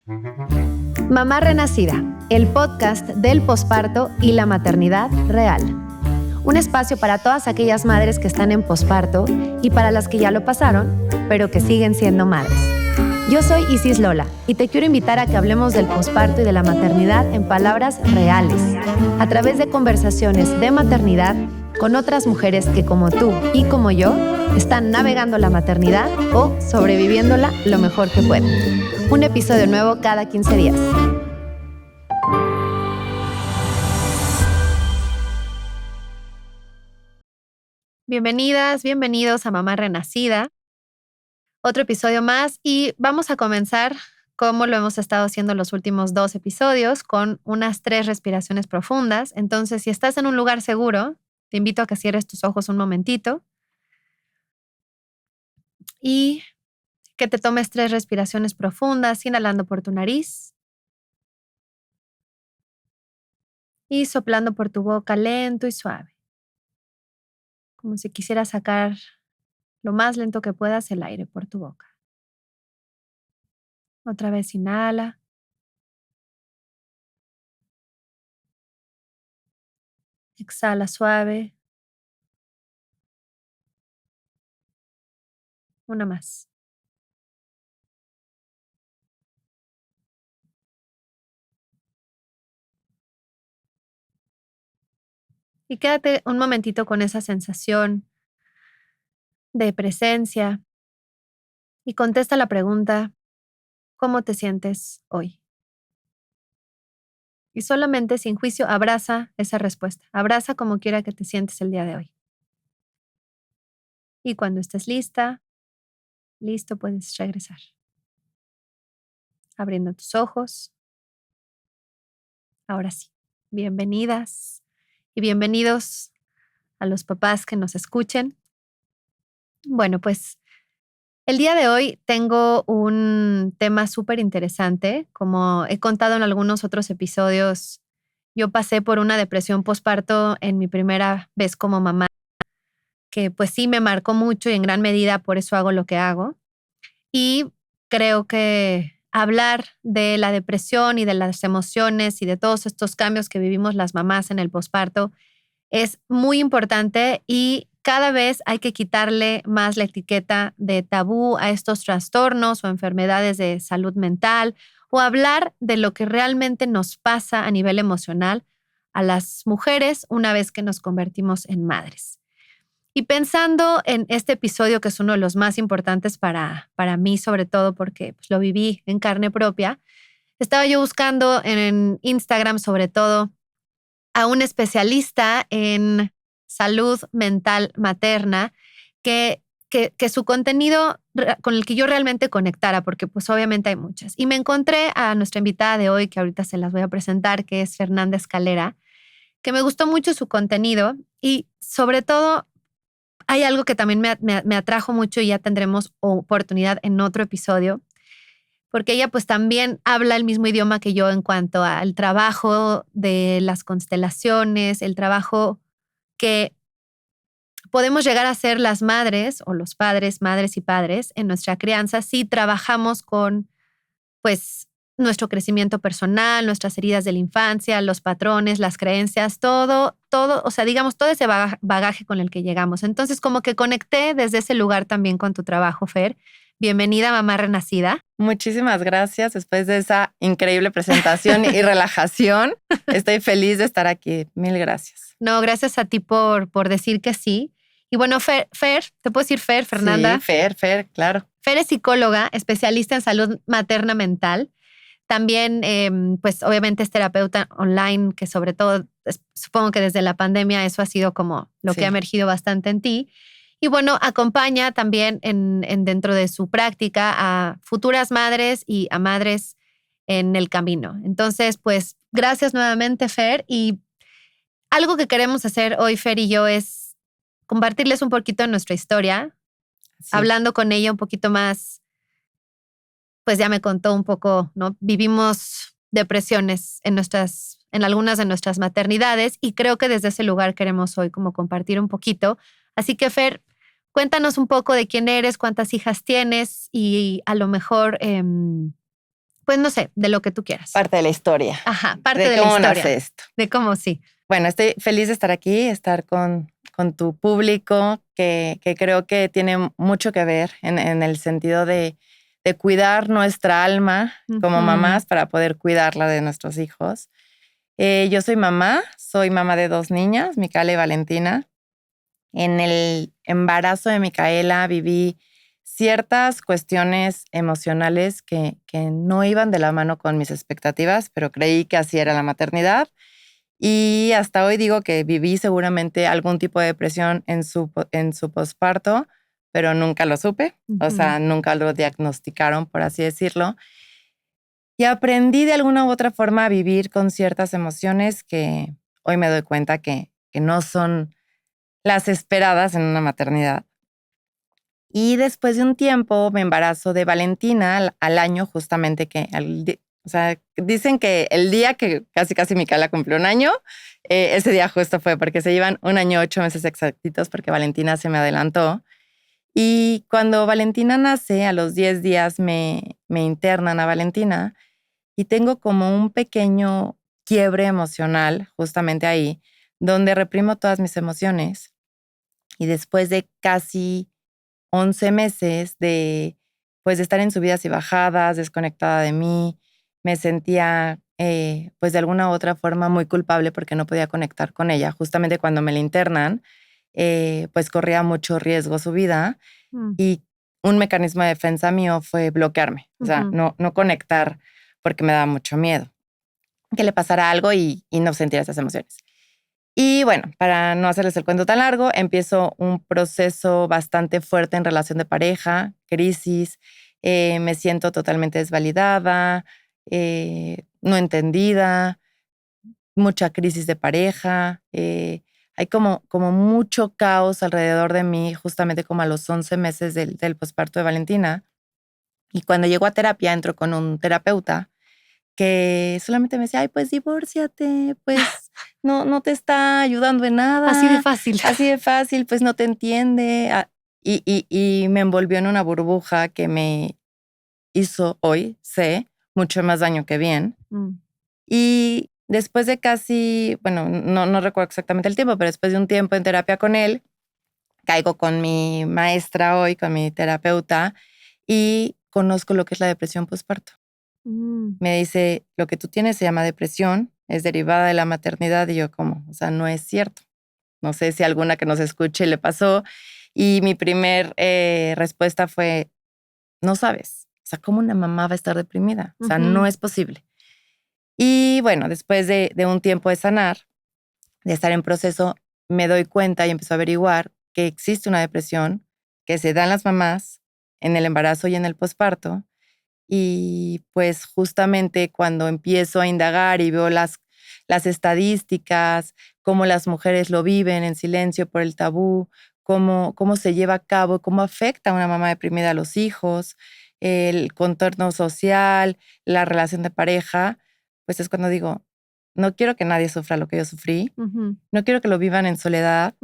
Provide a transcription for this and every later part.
Mamá Renacida, el podcast del posparto y la maternidad real. Un espacio para todas aquellas madres que están en posparto y para las que ya lo pasaron, pero que siguen siendo madres. Yo soy Isis Lola y te quiero invitar a que hablemos del posparto y de la maternidad en palabras reales, a través de conversaciones de maternidad con otras mujeres que, como tú y como yo, están navegando la maternidad o sobreviviéndola lo mejor que pueden. Un episodio nuevo cada 15 días. Bienvenidas, bienvenidos a Mamá Renacida. Otro episodio más y vamos a comenzar como lo hemos estado haciendo los últimos 2 episodios con unas 3 respiraciones profundas. Entonces, si estás en un lugar seguro, te invito a que cierres tus ojos un momentito y que te tomes 3 respiraciones profundas, inhalando por tu nariz y soplando por tu boca lento y suave, como si quisieras sacar lo más lento que puedas el aire por tu boca. Otra vez inhala. Exhala suave. Una más. Y quédate un momentito con esa sensación de presencia y contesta la pregunta, ¿cómo te sientes hoy? Y solamente sin juicio abraza esa respuesta. Abraza como quiera que te sientes el día de hoy. Y cuando estés listo, puedes regresar. Abriendo tus ojos. Ahora sí, bienvenidas y bienvenidos a los papás que nos escuchen. Bueno, pues el día de hoy tengo un tema súper interesante. Como he contado en algunos otros episodios, yo pasé por una depresión postparto en mi primera vez como mamá, que pues sí me marcó mucho y en gran medida por eso hago lo que hago. Y creo que hablar de la depresión y de las emociones y de todos estos cambios que vivimos las mamás en el posparto es muy importante y cada vez hay que quitarle más la etiqueta de tabú a estos trastornos o enfermedades de salud mental o hablar de lo que realmente nos pasa a nivel emocional a las mujeres una vez que nos convertimos en madres. Y pensando en este episodio, que es uno de los más importantes para mí, sobre todo porque pues, lo viví en carne propia, estaba yo buscando en Instagram, sobre todo, a un especialista en salud mental materna que su contenido con el que yo realmente conectara, porque pues obviamente hay muchas. Y me encontré a nuestra invitada de hoy, que ahorita se las voy a presentar, que es Fernanda Escalera, que me gustó mucho su contenido y sobre todo hay algo que también me atrajo mucho y ya tendremos oportunidad en otro episodio, porque ella pues también habla el mismo idioma que yo en cuanto al trabajo de las constelaciones, el trabajo que podemos llegar a hacer las madres o los padres, madres y padres en nuestra crianza si trabajamos con pues nuestro crecimiento personal, nuestras heridas de la infancia, los patrones, las creencias, todo, o sea, digamos, todo ese bagaje con el que llegamos. Entonces, como que conecté desde ese lugar también con tu trabajo, Fer. Bienvenida, Mamá Renacida. Muchísimas gracias. Después de esa increíble presentación y relajación, estoy feliz de estar aquí. Mil gracias. No, gracias a ti por decir que sí. Y bueno, Fer, ¿te puedo decir Fer, Fernanda? Sí, Fer, claro. Fer es psicóloga, especialista en salud materna mental. También, pues obviamente es terapeuta online, que sobre todo, supongo que desde la pandemia eso ha sido como lo que ha emergido bastante en ti. Y bueno, acompaña también dentro de su práctica a futuras madres y a madres en el camino. Entonces, pues gracias nuevamente, Fer. Y algo que queremos hacer hoy, Fer y yo, es compartirles un poquito de nuestra historia, hablando con ella un poquito más. Pues ya me contó un poco, ¿no? Vivimos depresiones en algunas de nuestras maternidades y creo que desde ese lugar queremos hoy como compartir un poquito. Así que, Fer, cuéntanos un poco de quién eres, cuántas hijas tienes y a lo mejor Pues no sé, de lo que tú quieras. Parte de la historia. Ajá, parte de la cómo historia. nace esto. De cómo sí. Bueno, estoy feliz de estar aquí, estar con tu público, que creo que tiene mucho que ver en el sentido de cuidar nuestra alma como mamás para poder cuidarla de nuestros hijos. Yo soy mamá de 2 niñas, Micaela y Valentina. En el embarazo de Micaela viví ciertas cuestiones emocionales que no iban de la mano con mis expectativas, pero creí que así era la maternidad. Y hasta hoy digo que viví seguramente algún tipo de depresión en su posparto, pero nunca lo supe. O sea, nunca lo diagnosticaron, por así decirlo. Y aprendí de alguna u otra forma a vivir con ciertas emociones que hoy me doy cuenta que no son las esperadas en una maternidad. Y después de un tiempo me embarazo de Valentina al año, justamente o sea, dicen que el día que casi Micaela cumplió 1 año, ese día justo fue porque se llevan 1 año, 8 meses exactitos porque Valentina se me adelantó. Y cuando Valentina nace, a los 10 días me internan a Valentina y tengo como un pequeño quiebre emocional justamente ahí, donde reprimo todas mis emociones. Y después de casi 11 meses pues, de estar en subidas y bajadas, desconectada de mí, me sentía, pues, de alguna u otra forma muy culpable porque no podía conectar con ella. Justamente cuando me la internan, pues, corría mucho riesgo su vida y un mecanismo de defensa mío fue bloquearme, o sea, no conectar porque me daba mucho miedo que le pasara algo y no sentir esas emociones. Y bueno, para no hacerles el cuento tan largo, empiezo un proceso bastante fuerte en relación de pareja, crisis, me siento totalmente desvalidada, no entendida, mucha crisis de pareja, hay como mucho caos alrededor de mí, justamente como a los 11 meses del posparto de Valentina. Y cuando llego a terapia, entro con un terapeuta que solamente me decía, ay, pues divórciate, pues no te está ayudando en nada. Así de fácil. Así de fácil, pues no te entiende. Y me envolvió en una burbuja que me hizo hoy, sé, mucho más daño que bien. Y después de casi, bueno, no recuerdo exactamente el tiempo, pero después de un tiempo en terapia con él, caigo con mi maestra hoy, con mi terapeuta, y conozco lo que es la depresión postparto. Me dice, lo que tú tienes se llama depresión, es derivada de la maternidad. Y yo, ¿cómo? O sea, no es cierto. No sé si alguna que nos escuche le pasó. Y mi primer respuesta fue, no sabes. O sea, ¿cómo una mamá va a estar deprimida? O sea, no es posible. Y bueno, después de un tiempo de sanar, de estar en proceso, me doy cuenta y empiezo a averiguar que existe una depresión que se da en las mamás en el embarazo y en el posparto. Y pues justamente cuando empiezo a indagar y veo las estadísticas, cómo las mujeres lo viven en silencio por el tabú, cómo se lleva a cabo, cómo afecta a una mamá deprimida a los hijos, el contorno social, la relación de pareja, pues es cuando digo, no quiero que nadie sufra lo que yo sufrí, no quiero que lo vivan en soledad.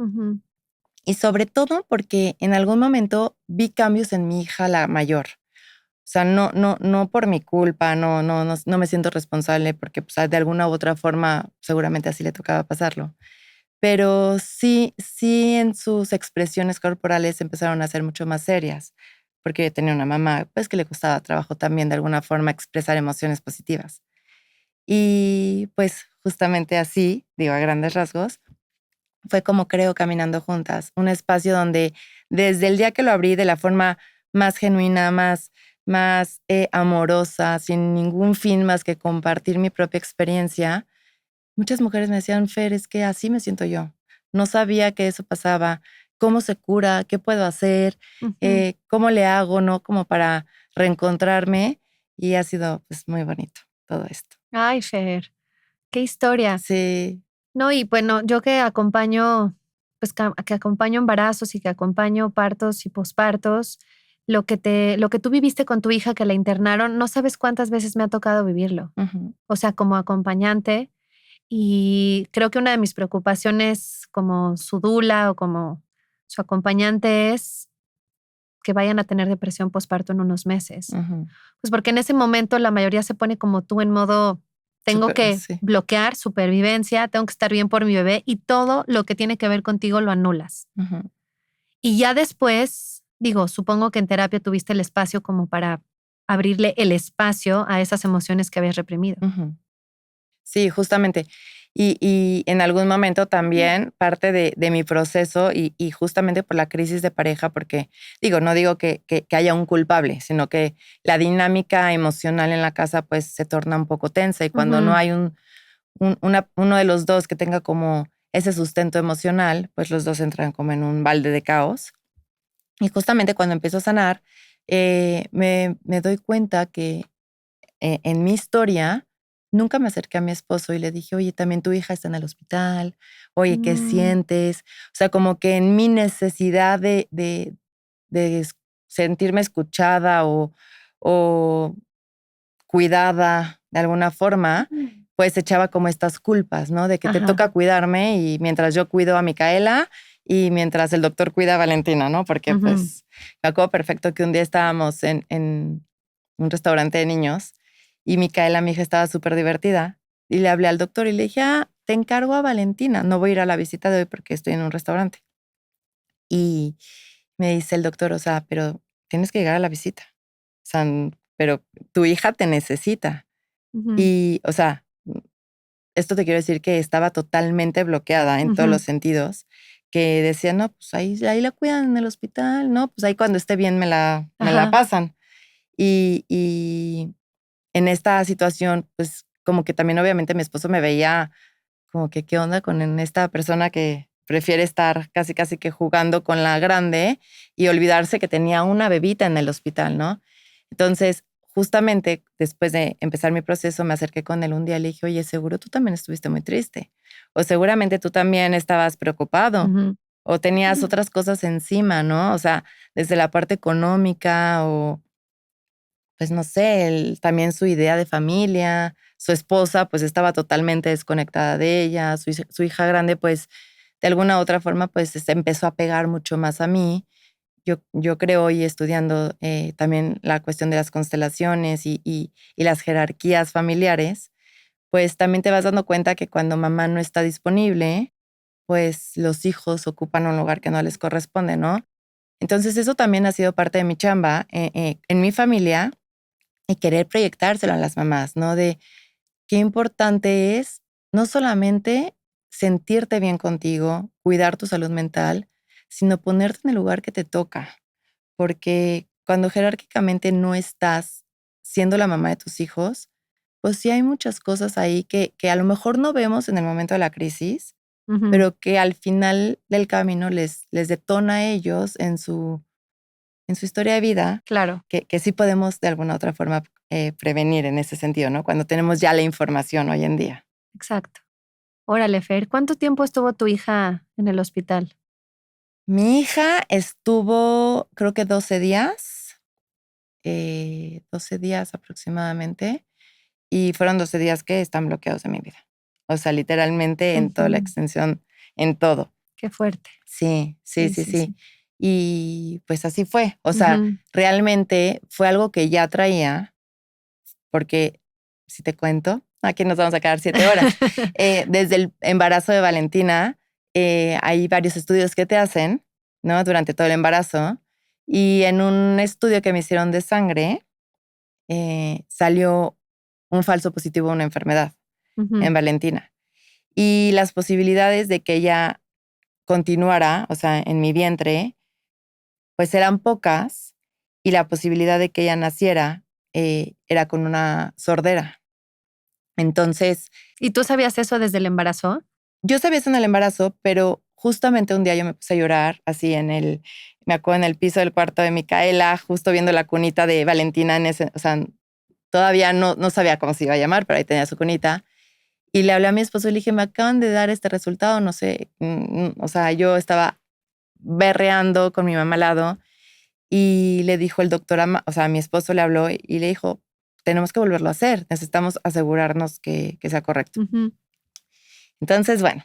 Y sobre todo porque en algún momento vi cambios en mi hija, la mayor. O sea, no por mi culpa, no me siento responsable porque pues, de alguna u otra forma seguramente así le tocaba pasarlo. Pero sí en sus expresiones corporales empezaron a ser mucho más serias, porque yo tenía una mamá pues que le costaba trabajo también de alguna forma expresar emociones positivas. Y pues justamente así, digo a grandes rasgos, fue como creo Caminando Juntas, un espacio donde desde el día que lo abrí de la forma más genuina, más amorosa, sin ningún fin más que compartir mi propia experiencia, muchas mujeres me decían, Fer, es que así me siento yo. No sabía que eso pasaba. ¿Cómo se cura? ¿Qué puedo hacer? ¿Cómo le hago, no? Como para reencontrarme. Y ha sido pues muy bonito todo esto. Ay, Fer, qué historia. Sí. No, y bueno, yo que acompaño, pues que acompaño embarazos y que acompaño partos y pospartos, lo que tú viviste con tu hija que la internaron, no sabes cuántas veces me ha tocado vivirlo. O sea, como acompañante. Y creo que una de mis preocupaciones como su dula o como su acompañante es que vayan a tener depresión postparto en unos meses. Pues porque en ese momento la mayoría se pone como tú en modo, tengo que bloquear supervivencia, tengo que estar bien por mi bebé y todo lo que tiene que ver contigo lo anulas. Y ya después, digo, supongo que en terapia tuviste el espacio como para abrirle el espacio a esas emociones que habías reprimido. Sí, justamente. Y en algún momento también parte de mi proceso y justamente por la crisis de pareja, porque no digo que haya un culpable, sino que la dinámica emocional en la casa pues se torna un poco tensa y cuando no hay uno de los dos que tenga como ese sustento emocional, pues los dos entran como en un balde de caos. Y justamente cuando empiezo a sanar, me doy cuenta que en mi historia nunca me acerqué a mi esposo y le dije, oye, también tu hija está en el hospital, oye, ¿qué sientes? O sea, como que en mi necesidad de sentirme escuchada o cuidada de alguna forma, pues echaba como estas culpas, ¿no? De que te toca cuidarme y mientras yo cuido a Micaela y mientras el doctor cuida a Valentina, ¿no? Porque pues me acuerdo perfecto que un día estábamos en un restaurante de niños y Micaela, mi hija, estaba súper divertida y le hablé al doctor y le dije, te encargo a Valentina, no voy a ir a la visita de hoy porque estoy en un restaurante. Y me dice el doctor, o sea, pero tienes que llegar a la visita. O sea, pero tu hija te necesita. Y, o sea, esto te quiero decir que estaba totalmente bloqueada en todos los sentidos, que decía, no, pues ahí la cuidan en el hospital, no, pues ahí cuando esté bien me la pasan. Y en esta situación, pues como que también obviamente mi esposo me veía como que qué onda con esta persona que prefiere estar casi que jugando con la grande y olvidarse que tenía una bebita en el hospital, ¿no? Entonces, justamente después de empezar mi proceso, me acerqué con él un día y le dije, oye, seguro tú también estuviste muy triste. O seguramente tú también estabas preocupado. O tenías otras cosas encima, ¿no? O sea, desde la parte económica o, pues no sé, también su idea de familia. Su esposa, pues estaba totalmente desconectada de ella. Su hija grande, pues de alguna u otra forma, pues se empezó a pegar mucho más a mí. Yo creo, y estudiando también la cuestión de las constelaciones y las jerarquías familiares, pues también te vas dando cuenta que cuando mamá no está disponible, pues los hijos ocupan un lugar que no les corresponde, ¿no? Entonces eso también ha sido parte de mi chamba en mi familia y querer proyectárselo a las mamás, ¿no? De qué importante es no solamente sentirte bien contigo, cuidar tu salud mental, sino ponerte en el lugar que te toca. Porque cuando jerárquicamente no estás siendo la mamá de tus hijos, pues sí hay muchas cosas ahí que a lo mejor no vemos en el momento de la crisis, pero que al final del camino les detona a ellos en su historia de vida, claro, que sí podemos de alguna u otra forma prevenir en ese sentido, ¿no? Cuando tenemos ya la información hoy en día. Exacto. Órale, Fer, ¿cuánto tiempo estuvo tu hija en el hospital? Mi hija estuvo, creo que 12 días, 12 días aproximadamente, y fueron 12 días que están bloqueados de mi vida. O sea, literalmente en toda la extensión, en todo. Qué fuerte. Sí. Y pues así fue. O sea, realmente fue algo que ya traía, porque si te cuento, aquí nos vamos a quedar 7 horas. Desde el embarazo de Valentina, hay varios estudios que te hacen, ¿no? Durante todo el embarazo. Y en un estudio que me hicieron de sangre, salió un falso positivo a una enfermedad en Valentina. Y las posibilidades de que ella continuara, o sea, en mi vientre, pues eran pocas. Y la posibilidad de que ella naciera era con una sordera. Entonces, ¿Y tú sabías eso desde el embarazo? yo sabía eso en el embarazo, pero justamente un día yo me puse a llorar así me acuerdo en el piso del cuarto de Micaela, justo viendo la cunita de Valentina o sea, todavía no sabía cómo se iba a llamar, pero ahí tenía su cunita. Y le hablé a mi esposo y le dije, me acaban de dar este resultado, no sé, o sea, yo estaba berreando con mi mamá al lado y le dijo el doctor, o sea, mi esposo le habló y le dijo, tenemos que volverlo a hacer, necesitamos asegurarnos que sea correcto. Entonces, bueno,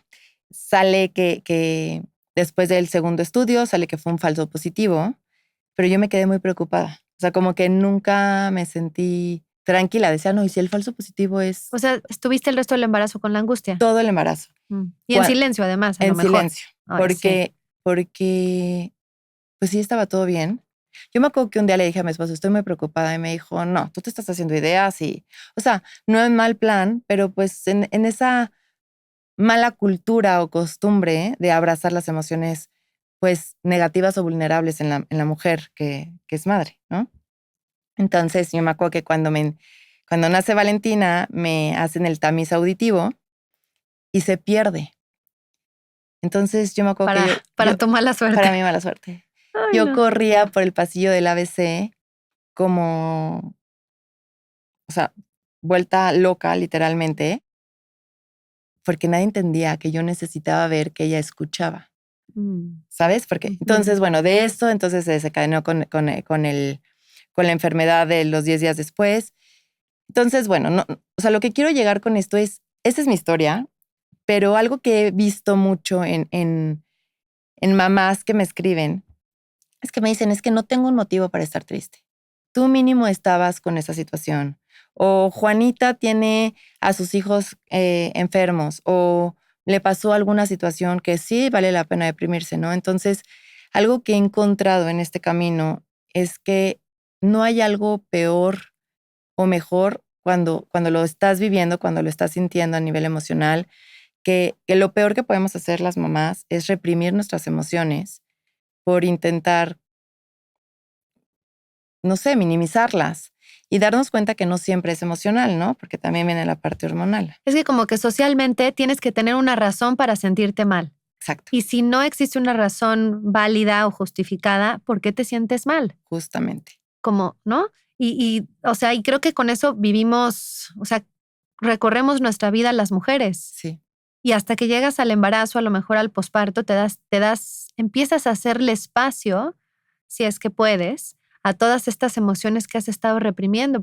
sale que después del segundo estudio, sale que fue un falso positivo, pero yo me quedé muy preocupada. O sea, como que nunca me sentí tranquila. Decía, no, ¿y si el falso positivo es O sea, estuviste el resto del embarazo con la angustia. todo el embarazo? Y en silencio, además, a lo En mejor. silencio. Ay, sí. Porque, pues sí, estaba todo bien. Yo me acuerdo que un día le dije a mi esposo, estoy muy preocupada, y me dijo, no, tú te estás haciendo ideas y, o sea, no es mal plan, pero pues en esa mala cultura o costumbre de abrazar las emociones, pues negativas o vulnerables en la mujer que es madre, ¿no? Entonces, yo me acuerdo que cuando nace Valentina, me hacen el tamiz auditivo y se pierde. Entonces, yo me acuerdo que Para tu mala suerte. para mi mala suerte. Ay, Yo no. corría por el pasillo del ABC como, o sea, vuelta loca, literalmente, porque nadie entendía que yo necesitaba ver que ella escuchaba, ¿sabes? Porque entonces, bueno, de esto, entonces se desencadenó con la enfermedad de los 10 días después. Entonces, bueno, no, o sea, lo que quiero llegar con esto es, esta es mi historia, pero algo que he visto mucho en mamás que me escriben es que me dicen, es que no tengo un motivo para estar triste. Tú mínimo estabas con esa situación. O Juanita tiene a sus hijos enfermos. O le pasó alguna situación que sí vale la pena deprimirse, ¿no? Entonces, algo que he encontrado en este camino es que no hay algo peor o mejor cuando lo estás viviendo, cuando lo estás sintiendo a nivel emocional, que lo peor que podemos hacer las mamás es reprimir nuestras emociones por intentar, no sé, minimizarlas y darnos cuenta que no siempre es emocional, ¿no? Porque también viene la parte hormonal. Es que como que socialmente tienes que tener una razón para sentirte mal. Exacto. Y si no existe una razón válida o justificada, ¿por qué te sientes mal? Justamente. Como, ¿no? O sea, y creo que con eso vivimos, o sea, recorremos nuestra vida las mujeres. Sí. Y hasta que llegas al embarazo, a lo mejor al posparto, empiezas a hacerle espacio, si es que puedes, a todas estas emociones que has estado reprimiendo,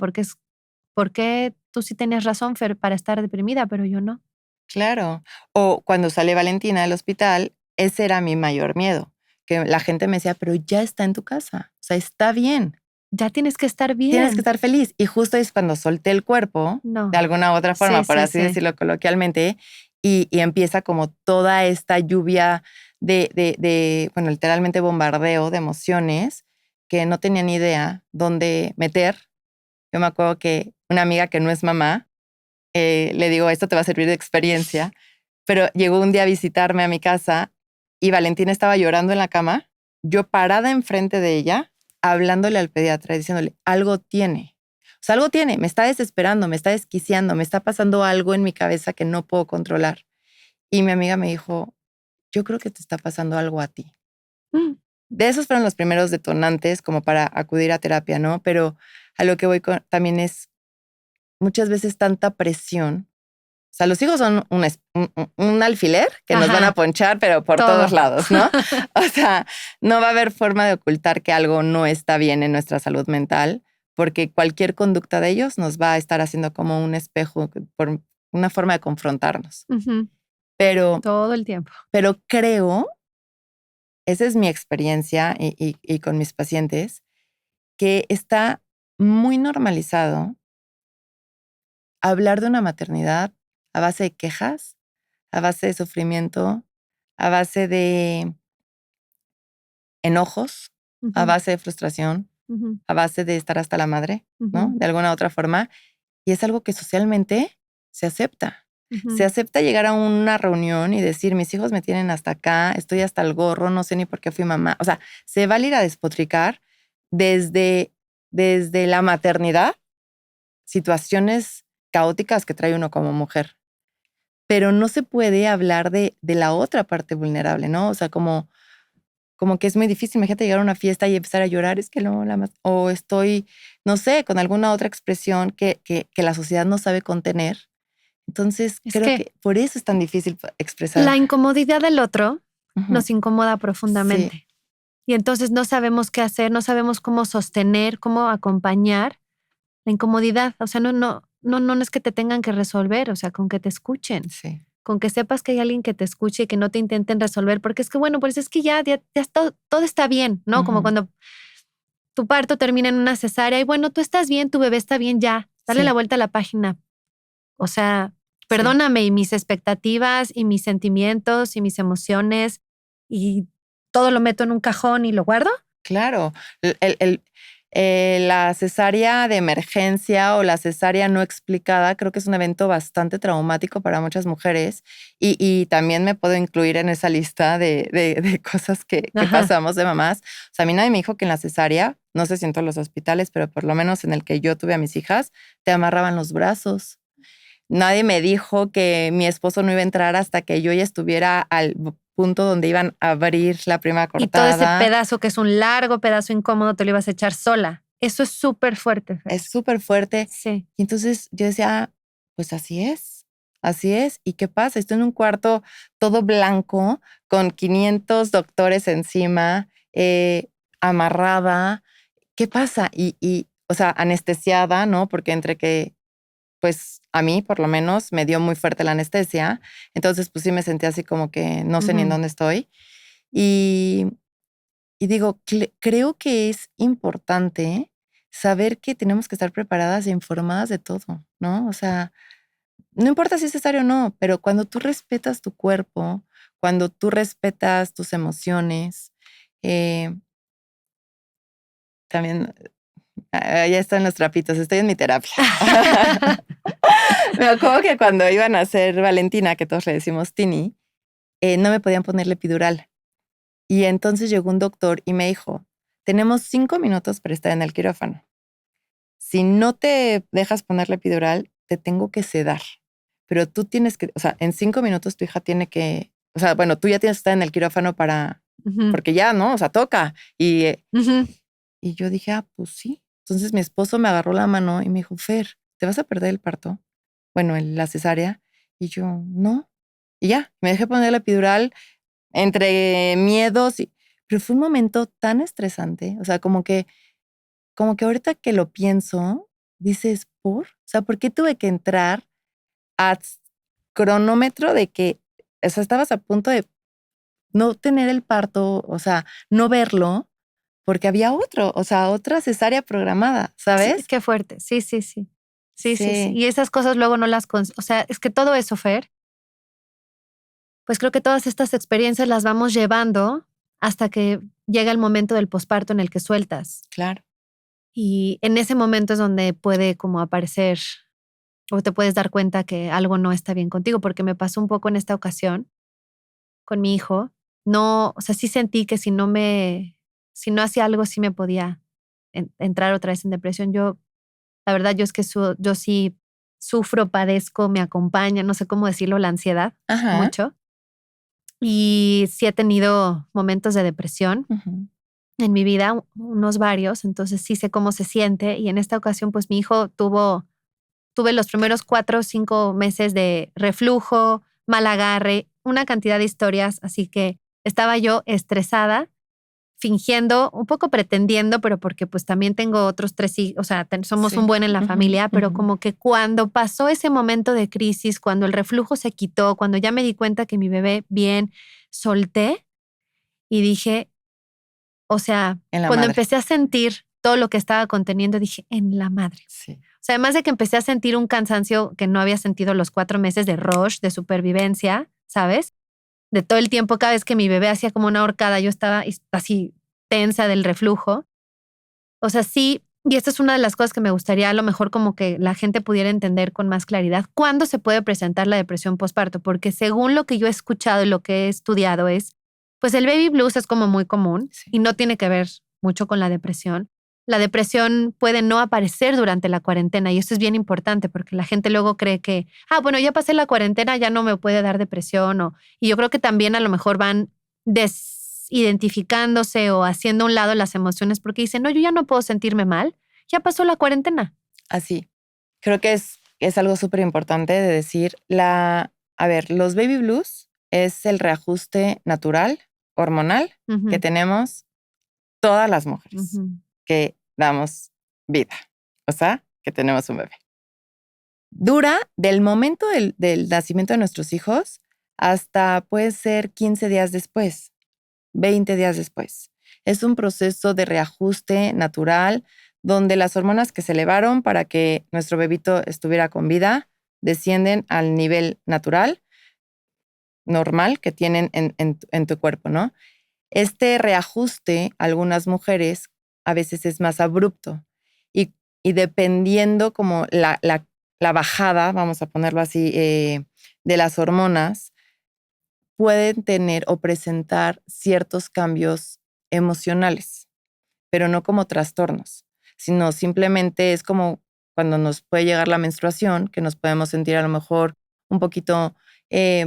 porque tú sí tenías razón, Fer, para estar deprimida, pero yo no. Claro. O cuando sale Valentina del hospital, ese era mi mayor miedo, que la gente me decía, pero ya está en tu casa, o sea, está bien. Ya tienes que estar bien. Tienes que estar feliz. Y justo es cuando solté el cuerpo, de alguna u otra forma, por así decirlo coloquialmente, y empieza como toda esta lluvia bueno, literalmente bombardeo de emociones que no tenía ni idea dónde meter. Yo me acuerdo que una amiga que no es mamá, le digo, esto te va a servir de experiencia, pero llegó un día a visitarme a mi casa y Valentina estaba llorando en la cama, yo parada enfrente de ella, hablándole al pediatra y diciéndole, algo tiene. O sea, algo tiene, me está desesperando, me está desquiciando, me está pasando algo en mi cabeza que no puedo controlar. Y mi amiga me dijo, yo creo que te está pasando algo a ti. De esos fueron los primeros detonantes como para acudir a terapia, ¿no? Pero a lo que voy también es muchas veces tanta presión. O sea, los hijos son un alfiler que nos van a ponchar, pero por todos lados, ¿no? O sea, no va a haber forma de ocultar que algo no está bien en nuestra salud mental, porque cualquier conducta de ellos nos va a estar haciendo como un espejo, por una forma de confrontarnos. Pero todo el tiempo. Pero creo, esa es mi experiencia y con mis pacientes, que está muy normalizado hablar de una maternidad a base de quejas, a base de sufrimiento, a base de enojos, a base de frustración, a base de estar hasta la madre, ¿no? De alguna u otra forma. Y es algo que socialmente se acepta. Se acepta llegar a una reunión y decir, mis hijos me tienen hasta acá, estoy hasta el gorro, no sé ni por qué fui mamá. O sea, se va a ir a despotricar desde la maternidad, situaciones caóticas que trae uno como mujer. Pero no se puede hablar de la otra parte vulnerable, ¿no? O sea, como que es muy difícil. Imagínate llegar a una fiesta y empezar a llorar, es que no, o estoy, no sé, con alguna otra expresión que la sociedad no sabe contener. Entonces, creo que por eso es tan difícil expresar. La incomodidad del otro nos incomoda profundamente. Sí. Y entonces no sabemos qué hacer, no sabemos cómo sostener, cómo acompañar la incomodidad. O sea, no es que te tengan que resolver, o sea, con que te escuchen. Sí. Con que sepas que hay alguien que te escuche y que no te intenten resolver, porque es que, bueno, pues es que ya todo está bien, ¿no? Como cuando tu parto termina en una cesárea y bueno, tú estás bien, tu bebé está bien, ya, dale la vuelta a la página. O sea, perdóname, y mis expectativas y mis sentimientos y mis emociones y todo lo meto en un cajón y lo guardo. Claro, la cesárea de emergencia o la cesárea no explicada creo que es un evento bastante traumático para muchas mujeres y también me puedo incluir en esa lista de cosas que pasamos de mamás. O sea, a mí nadie me dijo que en la cesárea, no sé si en todos los hospitales, pero por lo menos en el que yo tuve a mis hijas, te amarraban los brazos. Nadie me dijo que mi esposo no iba a entrar hasta que yo ya estuviera al punto donde iban a abrir la prima cortada. Y todo ese pedazo que es un largo pedazo incómodo te lo ibas a echar sola. Eso es súper fuerte, Fer. Es súper fuerte. Sí. Y entonces yo decía, pues así es. Así es. ¿Y qué pasa? Estoy en un cuarto todo blanco con 500 doctores encima, amarrada. ¿Qué pasa? O sea, anestesiada, ¿no? Porque entre que pues a mí por lo menos me dio muy fuerte la anestesia. Entonces pues sí me sentí así como que no sé ni en dónde estoy. Y digo, creo que es importante saber que tenemos que estar preparadas e informadas de todo, ¿no? O sea, no importa si es cesárea o no, pero cuando tú respetas tu cuerpo, cuando tú respetas tus emociones, también ya están los trapitos, estoy en mi terapia. Me acuerdo que cuando iban a hacer Valentina, que todos le decimos Tini, no me podían poner la epidural. Y entonces llegó un doctor y me dijo, tenemos 5 minutos para estar en el quirófano. Si no te dejas poner la epidural, te tengo que sedar. Pero tú tienes que, o sea, en 5 minutos tu hija tiene que, o sea, bueno, tú ya tienes que estar en el quirófano para, porque ya, ¿no? O sea, toca. Y yo dije, pues sí. Entonces mi esposo me agarró la mano y me dijo, Fer, ¿te vas a perder el parto? Bueno, la cesárea. Y yo, no. Y ya, me dejé poner la epidural entre miedos. Pero fue un momento tan estresante. O sea, como que ahorita que lo pienso, dices, ¿por? O sea, ¿por qué tuve que entrar a cronómetro de que, o sea, estabas a punto de no tener el parto, o sea, no verlo, porque había otro, o sea, otra cesárea programada, ¿sabes? Sí, qué fuerte. Sí, sí, sí. Sí, sí, sí. Sí. Y esas cosas luego no las... O sea, es que todo eso, Fer, pues creo que todas estas experiencias las vamos llevando hasta que llega el momento del posparto en el que sueltas. Claro. Y en ese momento es donde puede como aparecer o te puedes dar cuenta que algo no está bien contigo, porque me pasó un poco en esta ocasión con mi hijo. No, o sea, sí sentí que si no hacía algo, sí me podía entrar otra vez en depresión. La verdad, yo es que yo sí sufro, padezco, me acompaña, no sé cómo decirlo, la ansiedad mucho. Y sí he tenido momentos de depresión en mi vida, unos varios, entonces sí sé cómo se siente. Y en esta ocasión, pues mi hijo tuve los primeros 4 o 5 meses de reflujo, mal agarre, una cantidad de historias, así que estaba yo estresada, fingiendo, un poco pretendiendo, pero porque pues también tengo otros 3 hijos, o sea, somos un buen en la familia, pero como que cuando pasó ese momento de crisis, cuando el reflujo se quitó, cuando ya me di cuenta que mi bebé bien, solté y dije, o sea, cuando empecé a sentir todo lo que estaba conteniendo, dije, en la madre. Sí. O sea, además de que empecé a sentir un cansancio que no había sentido los 4 meses de rush, de supervivencia, ¿sabes? De todo el tiempo, cada vez que mi bebé hacía como una horcada, yo estaba así tensa del reflujo. O sea, sí, y esta es una de las cosas que me gustaría a lo mejor como que la gente pudiera entender con más claridad, ¿cuándo se puede presentar la depresión postparto? Porque según lo que yo he escuchado y lo que he estudiado es, pues el baby blues es como muy común y no tiene que ver mucho con la depresión. La depresión puede no aparecer durante la cuarentena y esto es bien importante porque la gente luego cree que, bueno, ya pasé la cuarentena, ya no me puede dar depresión. Y yo creo que también a lo mejor van desidentificándose o haciendo a un lado las emociones porque dicen, no, yo ya no puedo sentirme mal, ya pasó la cuarentena. Así. Creo que es algo súper importante de decir, a ver, los baby blues es el reajuste natural, hormonal, que tenemos todas las mujeres que damos vida, o sea, que tenemos un bebé. Dura del momento del nacimiento de nuestros hijos hasta puede ser 15 días después, 20 días después. Es un proceso de reajuste natural donde las hormonas que se elevaron para que nuestro bebito estuviera con vida descienden al nivel natural, normal que tienen en tu cuerpo, ¿no? Este reajuste, algunas mujeres a veces es más abrupto y dependiendo como la bajada, vamos a ponerlo así, de las hormonas, pueden tener o presentar ciertos cambios emocionales, pero no como trastornos, sino simplemente es como cuando nos puede llegar la menstruación, que nos podemos sentir a lo mejor un poquito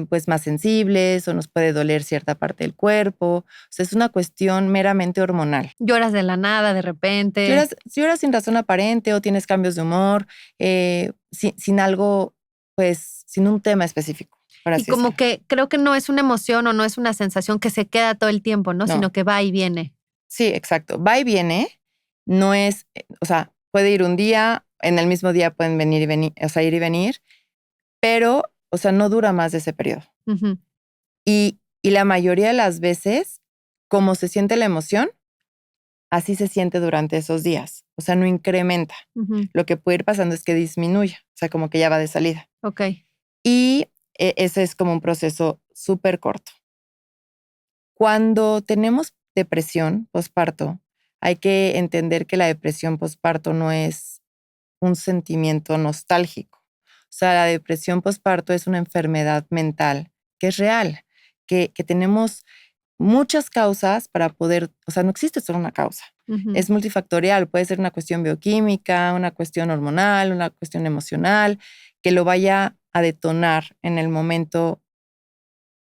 pues más sensibles o nos puede doler cierta parte del cuerpo. O sea, es una cuestión meramente hormonal. Lloras de la nada, de repente. Lloras sin razón aparente o tienes cambios de humor, sin algo, pues, sin un tema específico. Y como que creo que no es una emoción o no es una sensación que se queda todo el tiempo, ¿no? Sino que va y viene. Sí, exacto. Va y viene. No es, o sea, puede ir un día, en el mismo día pueden venir y venir, o sea, ir y venir, pero, o sea, no dura más de ese periodo. Uh-huh. Y la mayoría de las veces, como se siente la emoción, así se siente durante esos días. O sea, no incrementa. Uh-huh. Lo que puede ir pasando es que disminuye, o sea, como que ya va de salida. Ok. Y ese es como un proceso súper corto. Cuando tenemos depresión postparto, hay que entender que la depresión postparto no es un sentimiento nostálgico. O sea, la depresión postparto es una enfermedad mental que es real, que tenemos muchas causas para poder, o sea, no existe solo una causa. Uh-huh. Es multifactorial, puede ser una cuestión bioquímica, una cuestión hormonal, una cuestión emocional, que lo vaya a detonar en el momento,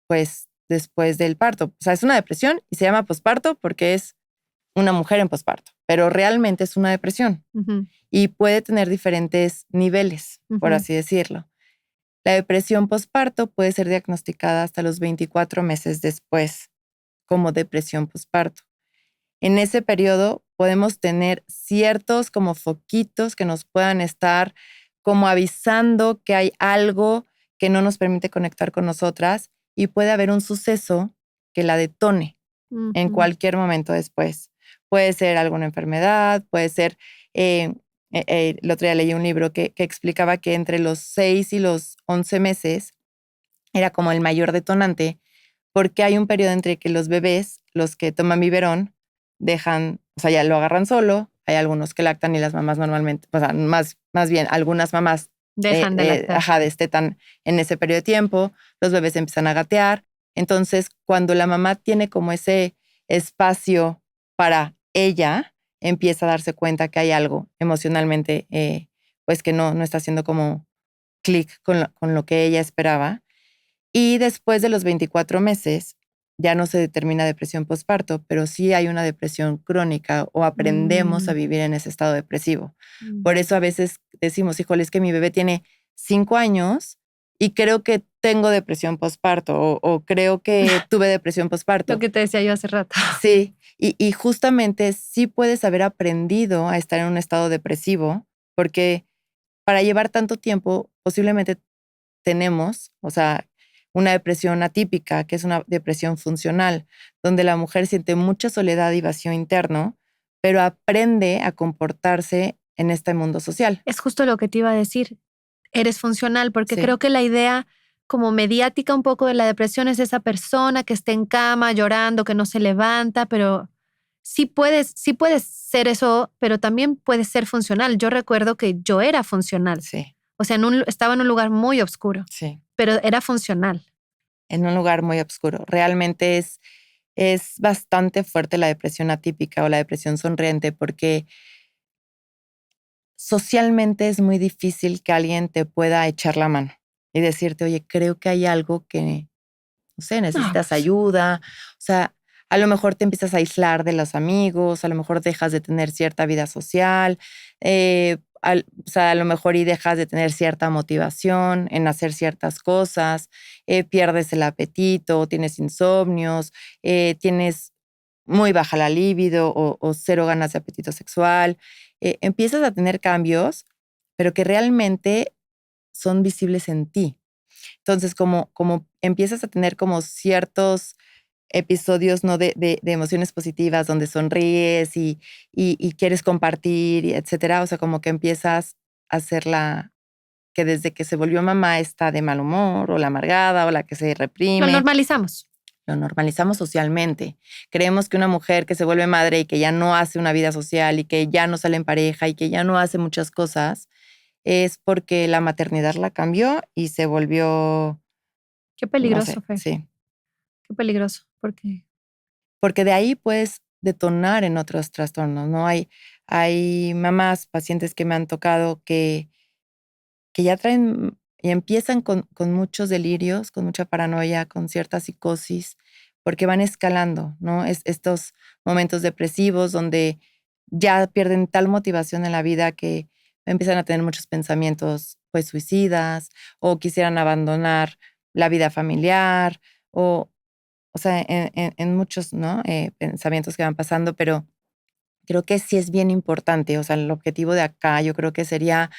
pues, después del parto. O sea, es una depresión y se llama posparto porque es una mujer en posparto, pero realmente es una depresión. Uh-huh. Y puede tener diferentes niveles, por Uh-huh. así decirlo. La depresión posparto puede ser diagnosticada hasta los 24 meses después como depresión posparto. En ese periodo podemos tener ciertos como foquitos que nos puedan estar como avisando que hay algo que no nos permite conectar con nosotras y puede haber un suceso que la detone en cualquier momento después. Puede ser alguna enfermedad, puede ser, el otro día leí un libro que explicaba que entre los 6 y los 11 meses era como el mayor detonante, porque hay un periodo entre que los bebés, los que toman biberón, dejan, o sea, ya lo agarran solo, hay algunos que lactan y las mamás normalmente, o sea, más bien, algunas mamás dejan de lactar. destetan en ese periodo de tiempo, los bebés empiezan a gatear. Entonces, cuando la mamá tiene como ese espacio para ella, empieza a darse cuenta que hay algo emocionalmente, pues que no está haciendo como clic con lo que ella esperaba. Y después de los 24 meses, ya no se determina depresión postparto, pero sí hay una depresión crónica o aprendemos a vivir en ese estado depresivo. Por eso a veces decimos, híjole, es que mi bebé tiene 5 años y creo que tengo depresión postparto o creo que tuve depresión postparto. Lo que te decía yo hace rato. Sí, y justamente sí puedes haber aprendido a estar en un estado depresivo porque para llevar tanto tiempo posiblemente tenemos, o sea, una depresión atípica, que es una depresión funcional, donde la mujer siente mucha soledad y vacío interno, pero aprende a comportarse en este mundo social. Es justo lo que te iba a decir. Eres funcional, porque Sí. creo que la idea como mediática un poco de la depresión es esa persona que está en cama llorando, que no se levanta, pero sí puedes ser eso, pero también puedes ser funcional. Yo recuerdo que yo era funcional. Sí. O sea, estaba en un lugar muy oscuro, Sí. pero era funcional. En un lugar muy oscuro. Realmente es bastante fuerte la depresión atípica o la depresión sonriente porque socialmente es muy difícil que alguien te pueda echar la mano y decirte, oye, creo que hay algo que, no sé, necesitas ayuda. O sea, a lo mejor te empiezas a aislar de los amigos, a lo mejor dejas de tener cierta vida social, o sea, a lo mejor y dejas de tener cierta motivación en hacer ciertas cosas, pierdes el apetito, tienes insomnios, tienes muy baja la libido o cero ganas de apetito sexual. Empiezas a tener cambios, pero que realmente son visibles en ti. Entonces, como empiezas a tener como ciertos episodios, ¿no? de emociones positivas, donde sonríes y quieres compartir, etcétera. O sea, como que empiezas a ser la que desde que se volvió mamá está de mal humor, o la amargada, o la que se Lo reprime. normalizamos. Lo normalizamos socialmente. Creemos que una mujer que se vuelve madre y que ya no hace una vida social y que ya no sale en pareja y que ya no hace muchas cosas es porque la maternidad la cambió y se volvió, Qué no peligroso, sé, Fer. sí. Qué peligroso. Porque Porque de ahí puedes detonar en otros trastornos, ¿no? Hay mamás, pacientes que me han tocado que ya traen y empiezan con muchos delirios, con mucha paranoia, con cierta psicosis, porque van escalando, ¿no? Estos momentos depresivos donde ya pierden tal motivación en la vida que empiezan a tener muchos pensamientos, pues, suicidas, o quisieran abandonar la vida familiar, o sea, en muchos, ¿no? Pensamientos que van pasando, pero creo que sí es bien importante, o sea, el objetivo de acá yo creo que sería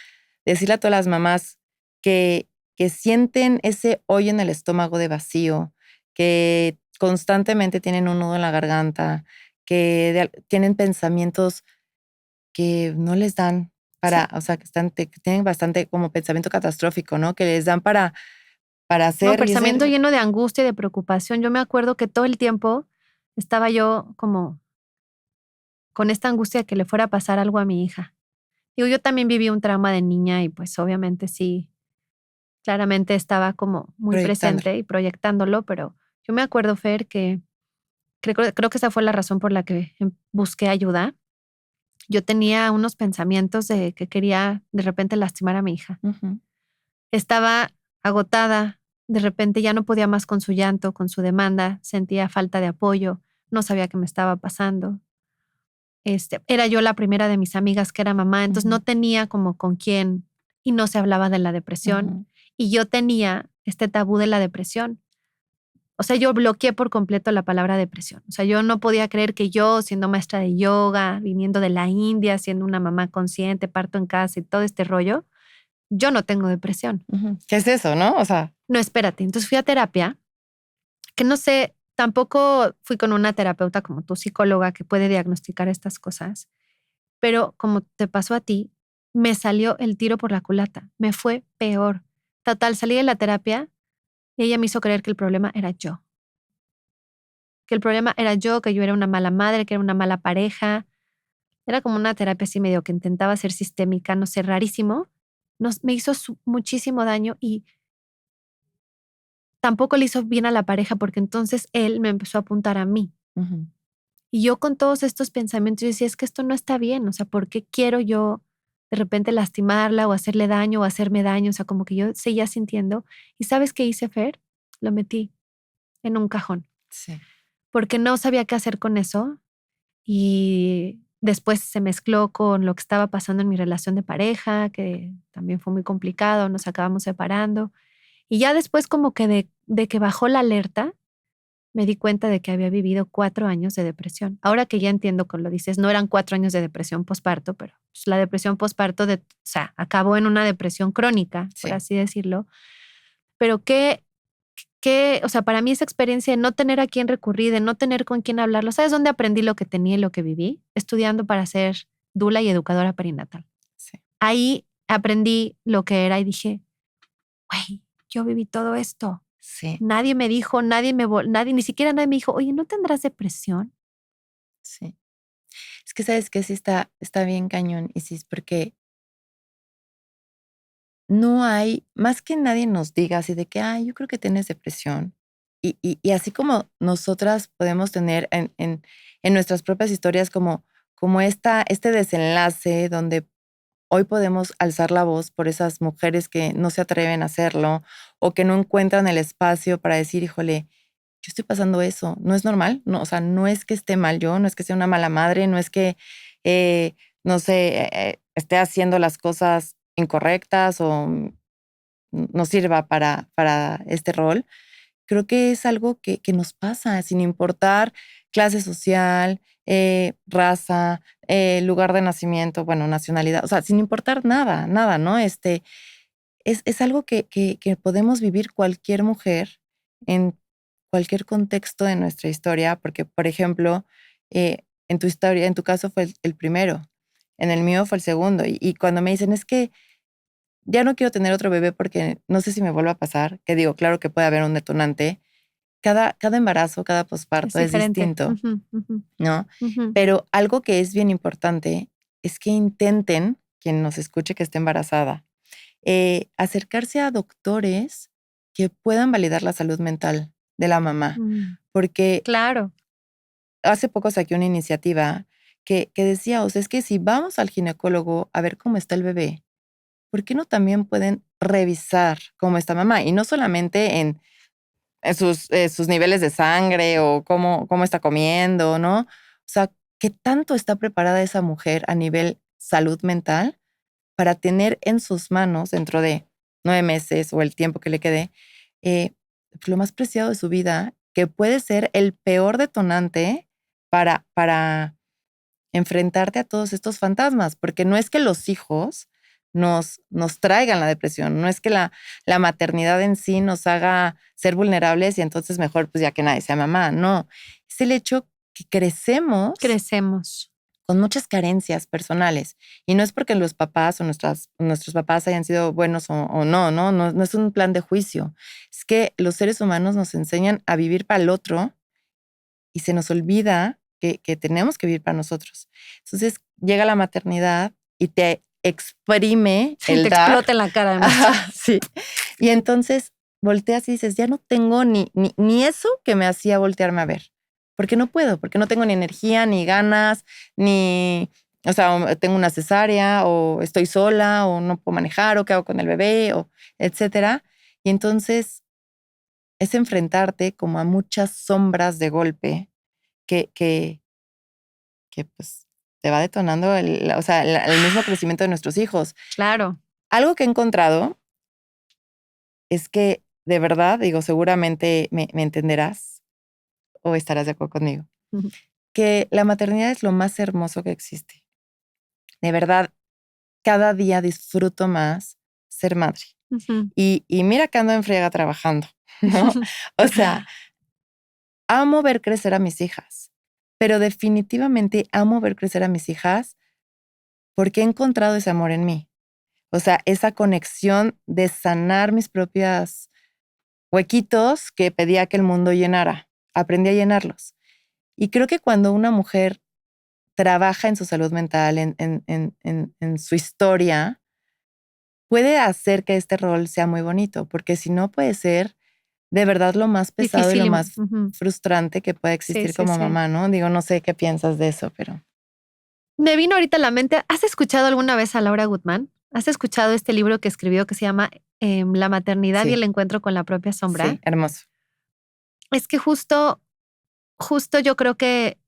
decirle a todas las mamás que sienten ese hoyo en el estómago de vacío, que constantemente tienen un nudo en la garganta, que tienen pensamientos que no les dan sí. para, o sea, que tienen bastante como pensamiento catastrófico, ¿no? Que les dan para No, hacer y pensamiento hacer. lleno de angustia y de preocupación. Yo me acuerdo que todo el tiempo estaba yo como con esta angustia de que le fuera a pasar algo a mi hija. Digo, yo también viví un trauma de niña y pues obviamente sí, claramente estaba como muy Proyectándolo. presente y proyectándolo, pero yo me acuerdo, Fer, que creo que esa fue la razón por la que busqué ayuda. Yo tenía unos pensamientos de que quería de repente lastimar a mi hija. Ujú. Estaba agotada, de repente ya no podía más con su llanto, con su demanda, sentía falta de apoyo, no sabía qué me estaba pasando. Era yo la primera de mis amigas que era mamá, entonces no Ujú. tenía como con quién y no se hablaba de la depresión. Ujú. Y yo tenía este tabú de la depresión. O sea, yo bloqueé por completo la palabra depresión. O sea, yo no podía creer que yo, siendo maestra de yoga, viniendo de la India, siendo una mamá consciente, parto en casa y todo este rollo, yo no tengo depresión. Ujú. ¿Qué es eso, no? O sea, No, espérate. Entonces fui a terapia, que no sé, tampoco fui con una terapeuta como tu psicóloga que puede diagnosticar estas cosas, pero como te pasó a ti, me salió el tiro por la culata. Me fue peor. Total, salí de la terapia y ella me hizo creer que el problema era yo. Que el problema era yo, que yo era una mala madre, que era una mala pareja. Era como una terapia así medio que intentaba ser sistémica, no sé, rarísimo. Me hizo muchísimo daño y tampoco le hizo bien a la pareja porque entonces él me empezó a apuntar a mí. ujú. Y yo con todos estos pensamientos, yo decía, es que esto no está bien, o sea, ¿por qué quiero yo de repente lastimarla o hacerle daño o hacerme daño? O sea, como que yo seguía sintiendo. ¿Y sabes qué hice, Fer? Lo metí en un cajón Sí. porque no sabía qué hacer con eso y después se mezcló con lo que estaba pasando en mi relación de pareja, que también fue muy complicado, nos acabamos separando. Y ya después como que de que bajó la alerta, me di cuenta de que había vivido 4 años de depresión. Ahora que ya entiendo con lo dices, no eran 4 años de depresión posparto, pero pues, la depresión posparto, o sea, acabó en una depresión crónica, por Sí. así decirlo. Pero o sea, para mí esa experiencia de no tener a quién recurrir, de no tener con quién hablarlo, ¿sabes dónde aprendí lo que tenía y lo que viví? Estudiando para ser dula y educadora perinatal. Sí. Ahí aprendí lo que era y dije, güey, yo viví todo esto. Sí. Nadie me dijo, nadie, ni siquiera nadie me dijo, oye, ¿no tendrás depresión? Sí. Es que sabes que sí está bien cañón. Y sí, es porque no hay, más que nadie nos diga así de que, ay, yo creo que tienes depresión. Y así como nosotras podemos tener en nuestras propias historias como este desenlace donde hoy podemos alzar la voz por esas mujeres que no se atreven a hacerlo o que no encuentran el espacio para decir, híjole, yo estoy pasando eso, no es normal, no, o sea, no es que esté mal yo, no es que sea una mala madre, no es que, eh, no sé, esté haciendo las cosas incorrectas o no sirva para este rol. Creo que es algo que nos pasa, sin importar clase social, raza, lugar de nacimiento, bueno, nacionalidad, o sea, sin importar nada, nada, ¿no? Es algo que podemos vivir cualquier mujer en cualquier contexto de nuestra historia, porque, por ejemplo, en tu historia, en tu caso fue el primero, en el mío fue el segundo. Y cuando me dicen, es que ya no quiero tener otro bebé porque no sé si me vuelva a pasar, que digo, claro que puede haber un detonante. Cada embarazo, cada posparto es distinto, ¿no? Pero algo que es bien importante es que intenten, quien nos escuche que esté embarazada, acercarse a doctores que puedan validar la salud mental de la mamá. Porque claro, hace poco saqué una iniciativa que decía, o sea, es que si vamos al ginecólogo a ver cómo está el bebé, ¿por qué no también pueden revisar cómo está mamá? Y no solamente en sus niveles de sangre o cómo está comiendo, ¿no? O sea, ¿qué tanto está preparada esa mujer a nivel salud mental para tener en sus manos dentro de 9 meses o el tiempo que le quede, lo más preciado de su vida, que puede ser el peor detonante para enfrentarte a todos estos fantasmas? Porque no es que los hijos nos traigan la depresión, no es que la maternidad en sí nos haga ser vulnerables y entonces mejor pues ya que nadie sea mamá, no. Es el hecho que crecemos con muchas carencias personales. Y no es porque los papás o nuestros papás hayan sido buenos o no, no es un plan de juicio. Es que los seres humanos nos enseñan a vivir para el otro y se nos olvida que tenemos que vivir para nosotros. Entonces llega la maternidad y te exprime el te dar. explota en la cara además. Ajá, sí. Y entonces volteas y dices, ya no tengo ni eso que me hacía voltearme a ver. Porque no puedo, porque no tengo ni energía, ni ganas, ni, o sea, tengo una cesárea, o estoy sola, o no puedo manejar, o qué hago con el bebé, o etcétera. Y entonces es enfrentarte como a muchas sombras de golpe que pues te va detonando el mismo crecimiento de nuestros hijos. Claro. Algo que he encontrado es que, de verdad, digo, seguramente me entenderás o estarás de acuerdo conmigo, que la maternidad es lo más hermoso que existe. De verdad, cada día disfruto más ser madre. Y mira que ando en friega trabajando, ¿no? O sea, amo ver crecer a mis hijas, pero definitivamente amo ver crecer a mis hijas porque he encontrado ese amor en mí. O sea, esa conexión de sanar mis propios huequitos que pedía que el mundo llenara. Aprendí a llenarlos. Y creo que cuando una mujer trabaja en su salud mental, en su historia, puede hacer que este rol sea muy bonito, porque si no puede ser de verdad lo más pesado y lo más frustrante que puede existir como mamá, ¿no? Digo, no sé qué piensas de eso, pero... Me vino ahorita a la mente, ¿has escuchado alguna vez a Laura Gutman? ¿Has escuchado este libro que escribió que se llama La maternidad y el encuentro con la propia sombra? Sí, hermoso. Es que justo yo creo que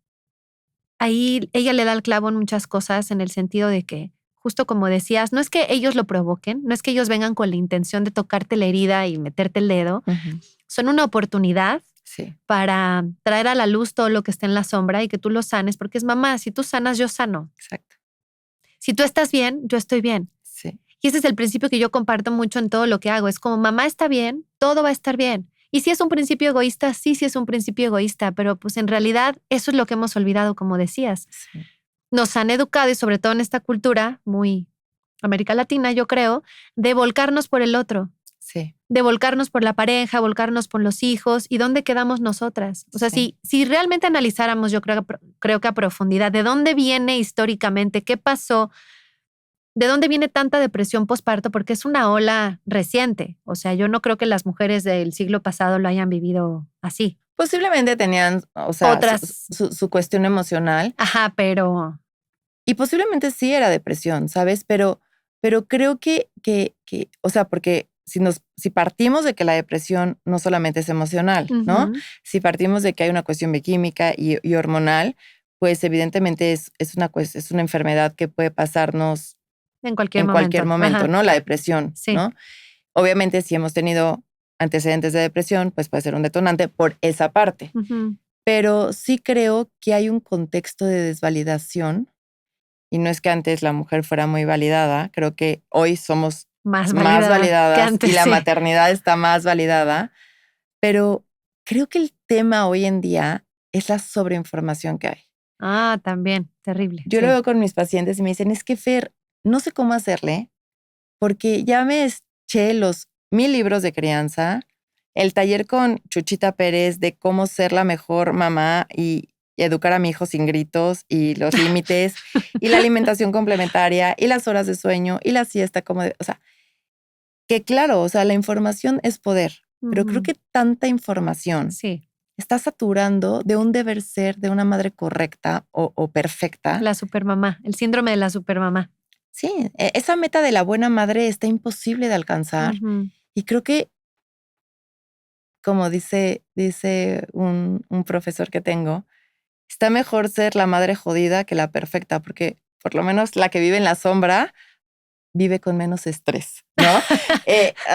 ahí ella le da el clavo en muchas cosas en el sentido de que, justo como decías, no es que ellos lo provoquen, no es que ellos vengan con la intención de tocarte la herida y meterte el dedo, son una oportunidad para traer a la luz todo lo que está en la sombra y que tú lo sanes, porque es mamá, si tú sanas, yo sano. Exacto. Si tú estás bien, yo estoy bien. Sí. Y ese es el principio que yo comparto mucho en todo lo que hago. Es como mamá está bien, todo va a estar bien. Y si es un principio egoísta, sí es un principio egoísta, pero pues en realidad eso es lo que hemos olvidado, como decías. Sí. Nos han educado y sobre todo en esta cultura muy América Latina, yo creo, de volcarnos por el otro. Sí. De volcarnos por la pareja, volcarnos por los hijos y dónde quedamos nosotras. O sea, si realmente analizáramos, yo creo que a profundidad, de dónde viene históricamente, qué pasó, de dónde viene tanta depresión postparto, porque es una ola reciente. O sea, yo no creo que las mujeres del siglo pasado lo hayan vivido así. Posiblemente tenían, o sea, otras su cuestión emocional. Ajá, pero... Y posiblemente sí era depresión, ¿sabes? Pero creo que, o sea, porque si partimos de que la depresión no solamente es emocional, ¿no? Si partimos de que hay una cuestión bioquímica y hormonal, pues evidentemente es una enfermedad que puede pasarnos en cualquier momento, ¿no? La depresión, sí. ¿no? Obviamente, si hemos tenido antecedentes de depresión, pues puede ser un detonante por esa parte. Pero sí creo que hay un contexto de desvalidación. Y no es que antes la mujer fuera muy validada, creo que hoy somos más validadas que antes, y la maternidad está más validada, pero creo que tema hoy en día es la sobreinformación que hay. Ah, también, terrible. Yo sí. lo veo con mis pacientes y me dicen, es que Fer, no sé cómo hacerle porque ya me eché los 1000 libros de crianza, el taller con Chuchita Pérez de cómo ser la mejor mamá y educar a mi hijo sin gritos y los límites y la alimentación complementaria y las horas de sueño y la siesta o sea, que claro, o sea, la información es poder, pero creo que tanta información Sí, está saturando de un deber ser de una madre correcta o perfecta. la supermamá, el síndrome de la supermamá. Sí, esa meta de la buena madre está imposible de alcanzar y creo que, como dice un profesor que tengo, está mejor ser la madre jodida que la perfecta, porque por lo menos la que vive en la sombra vive con menos estrés, ¿no?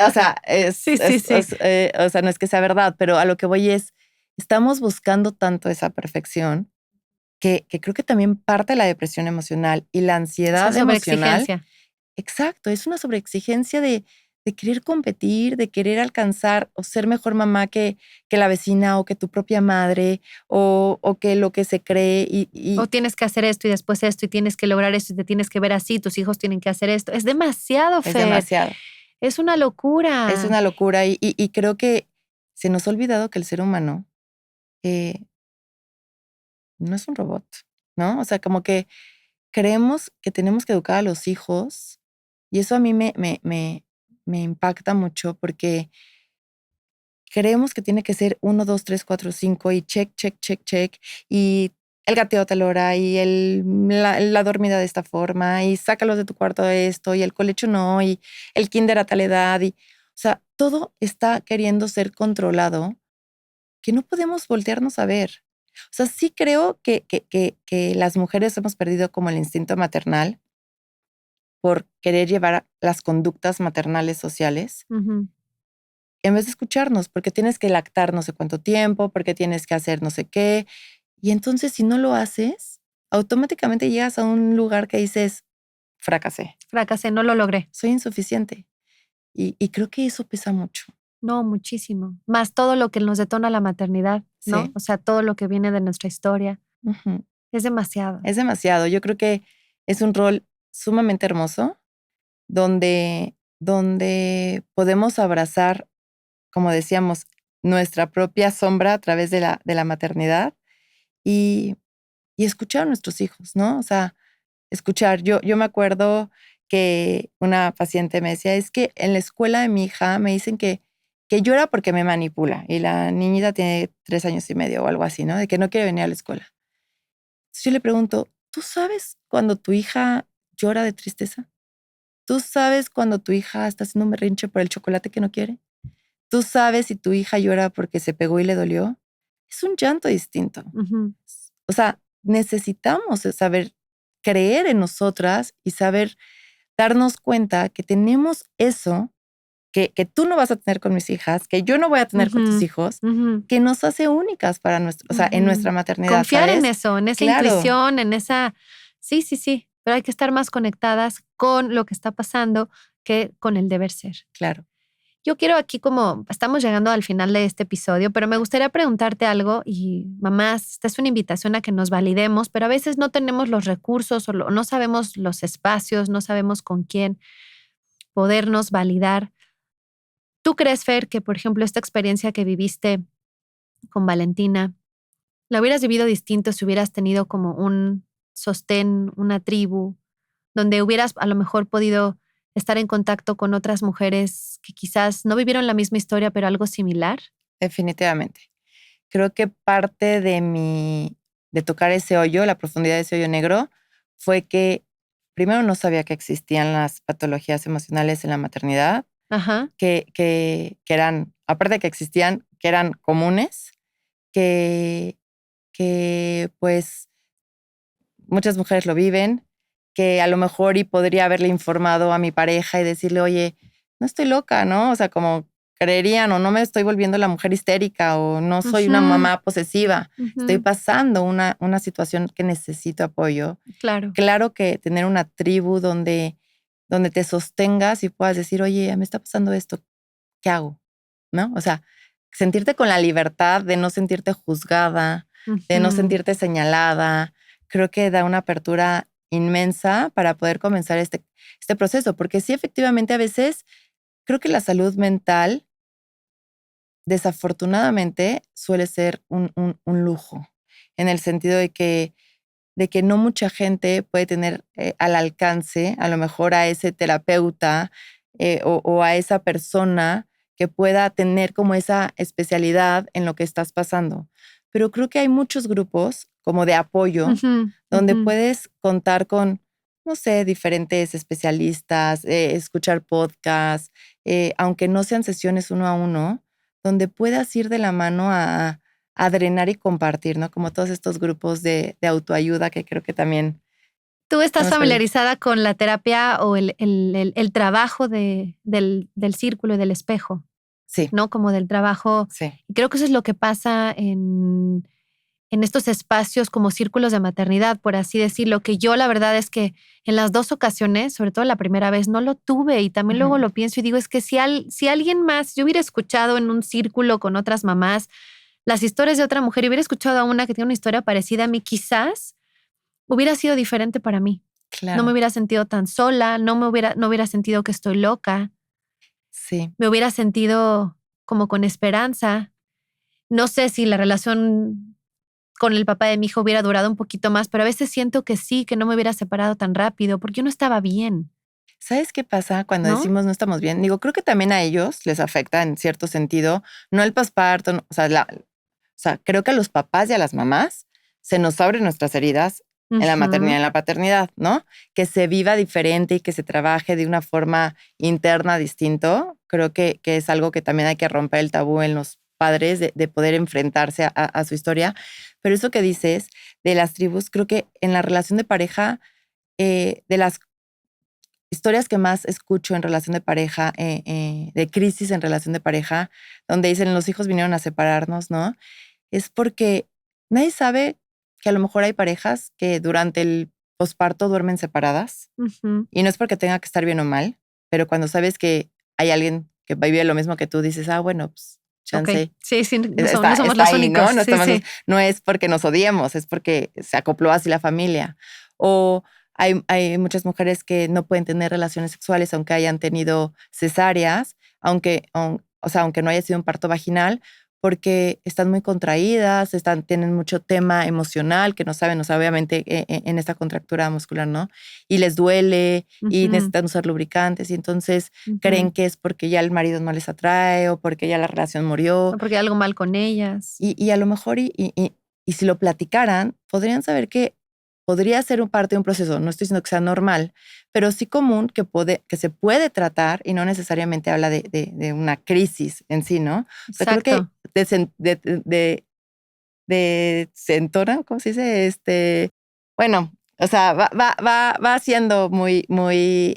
O sea, Sí, sí, sí. o sea, no es que sea verdad, pero a lo que voy es, estamos buscando tanto esa perfección que creo que también parte de la depresión emocional y la Esa ansiedad emocional. sobreexigencia. Exacto, es una sobreexigencia de querer competir, de querer alcanzar o ser mejor mamá que la vecina o que tu propia madre o que lo que se cree O tienes que hacer esto y después esto y tienes que lograr esto y te tienes que ver así, tus hijos tienen que hacer esto. Es demasiado, es Fer. demasiado. Es una Es locura. una locura y creo que se nos ha olvidado que el ser humano eh, no es un robot, ¿no? O sea, como que creemos que tenemos que educar a los hijos y eso a mí me impacta mucho porque creemos que tiene que ser 1, 2, 3, 4, 5 y check, check, check, check. Y el gateo a tal hora y la dormida de esta forma y sácalos de tu cuarto de esto y el colecho no y el kinder a tal edad. O sea, todo está queriendo ser controlado que no podemos voltearnos a ver. O sea, sí creo que las mujeres hemos perdido como el instinto maternal por querer llevar las conductas maternales sociales Ujú. en vez de escucharnos, porque tienes que lactar no sé cuánto tiempo, porque tienes que hacer no sé qué. Y entonces, si no lo haces, automáticamente llegas a un lugar que dices, fracasé, Fracasé, no lo logré. soy insuficiente. Y creo que eso pesa mucho. No, muchísimo. Más todo lo que nos detona la maternidad, ¿no? Sí. O sea, todo lo que viene de nuestra historia. Ujú. Es demasiado. Es demasiado. Yo creo que es un rol sumamente hermoso donde podemos abrazar, como decíamos, nuestra propia sombra a través de la maternidad y escuchar a nuestros hijos, ¿no? O sea, escuchar. Yo me acuerdo que una paciente me decía, es que en la escuela de mi hija me dicen que llora porque me manipula y la niñita tiene 3 años y medio o algo así, ¿no? De que no quiere venir a la escuela. Entonces yo le pregunto, ¿tú sabes cuando tu hija llora de tristeza? ¿Tú sabes cuando tu hija está haciendo un berrinche por el chocolate que no quiere? ¿Tú sabes si tu hija llora porque se pegó y le dolió? Es un llanto distinto. Ujú. O sea, necesitamos saber creer en nosotras y saber darnos cuenta que tenemos eso que tú no vas a tener con mis hijas, que yo no voy a tener con tus Ujú. hijos, Ujú. que nos hace únicas para o sea, en nuestra Ujú. maternidad, Confiar en ¿sabes? eso, en esa Claro, intuición, en esa... Sí, sí, sí, pero hay que estar más conectadas con lo que está pasando que con el deber ser. claro. Yo quiero aquí como, estamos llegando al final de este episodio, pero me gustaría preguntarte algo y mamás, esta es una invitación a que nos validemos, pero a veces no tenemos los recursos o no sabemos los espacios, no sabemos con quién podernos validar. ¿Tú crees, Fer, que por ejemplo esta experiencia que viviste con Valentina, la hubieras vivido distinto si hubieras tenido como un sostén, una tribu, donde hubieras a lo mejor podido estar en contacto con otras mujeres que quizás no vivieron la misma historia, pero algo similar? Definitivamente. Creo que parte de tocar ese hoyo, la profundidad de ese hoyo negro, fue que primero no sabía que existían las patologías emocionales en la maternidad, Ajá. que eran, aparte de que existían, que eran comunes, que, que pues muchas mujeres lo viven, que a lo mejor y podría haberle informado a mi pareja y decirle, oye, no estoy loca, ¿no? O sea, como creerían o no me estoy volviendo la mujer histérica o no soy una Ujú, mamá posesiva, estoy ujú. pasando una situación que necesito apoyo. Claro. Claro que tener una tribu donde te sostengas y puedas decir, oye, me está pasando esto, ¿qué hago? ¿No? O sea, sentirte con la libertad de no sentirte juzgada, de no sentirte señalada. Creo que da una apertura inmensa para poder comenzar este proceso, porque sí, efectivamente, a veces creo que la salud mental, desafortunadamente, suele ser un lujo, en el sentido de que no mucha gente puede tener al alcance, a lo mejor a ese terapeuta o a esa persona que pueda tener como esa especialidad en lo que estás pasando. Pero creo que hay muchos grupos como de apoyo donde puedes contar con, no sé, diferentes especialistas, escuchar podcasts, aunque no sean sesiones uno a uno, donde puedas ir de la mano a drenar y compartir, ¿no? Como todos estos grupos de autoayuda que creo que también... ¿Tú estás familiarizada con la terapia o el trabajo del círculo y del espejo? Sí. ¿No? Como del trabajo. Sí. Y creo que eso es lo que pasa en estos espacios como círculos de maternidad, por así decirlo, que yo la verdad es que en las 2 ocasiones, sobre todo la primera vez, no lo tuve y también luego lo pienso y digo, es que si alguien más, yo hubiera escuchado en un círculo con otras mamás las historias de otra mujer y hubiera escuchado a una que tiene una historia parecida a mí, quizás hubiera sido diferente para mí. Claro. No me hubiera sentido tan sola, no hubiera sentido que estoy loca. Sí. Me hubiera sentido como con esperanza. No sé si la relación con el papá de mi hijo hubiera durado un poquito más, pero a veces siento que sí, que no me hubiera separado tan rápido porque yo no estaba bien. ¿Sabes qué pasa cuando decimos no estamos bien? Digo, creo que también a ellos les afecta en cierto sentido, no el posparto, no, o sea, creo que a los papás y a las mamás se nos abren nuestras heridas en la maternidad y en la paternidad, ¿no? Que se viva diferente y que se trabaje de una forma interna distinto. Creo que es algo que también hay que romper el tabú en los padres de poder enfrentarse a su historia. Pero eso que dices de las tribus, creo que en la relación de pareja, de las historias que más escucho en relación de pareja, de crisis en relación de pareja, donde dicen los hijos vinieron a separarnos, ¿no? Es porque nadie sabe que a lo mejor hay parejas que durante el posparto duermen separadas y no es porque tenga que estar bien o mal, pero cuando sabes que hay alguien que vive lo mismo que tú, dices, bueno, pues chance. Okay. Sí, no somos los ahí, únicos. ¿no? Sí. No es porque nos odiemos, es porque se acopló así la familia. O hay muchas mujeres que no pueden tener relaciones sexuales aunque hayan tenido cesáreas, aunque no haya sido un parto vaginal, porque están muy contraídas, tienen mucho tema emocional que no saben, o sea, obviamente en esta contractura muscular, ¿no? Y les duele y necesitan usar lubricantes y entonces creen que es porque ya el marido no les atrae o porque ya la relación murió. O porque hay algo mal con ellas. Y a lo mejor, y si lo platicaran, podrían saber que podría ser parte de un proceso, no estoy diciendo que sea normal, pero sí común que se puede tratar y no necesariamente habla de una crisis en sí, ¿no? O sea, creo que se entonan, ¿cómo se dice? Bueno, o sea, va siendo muy, muy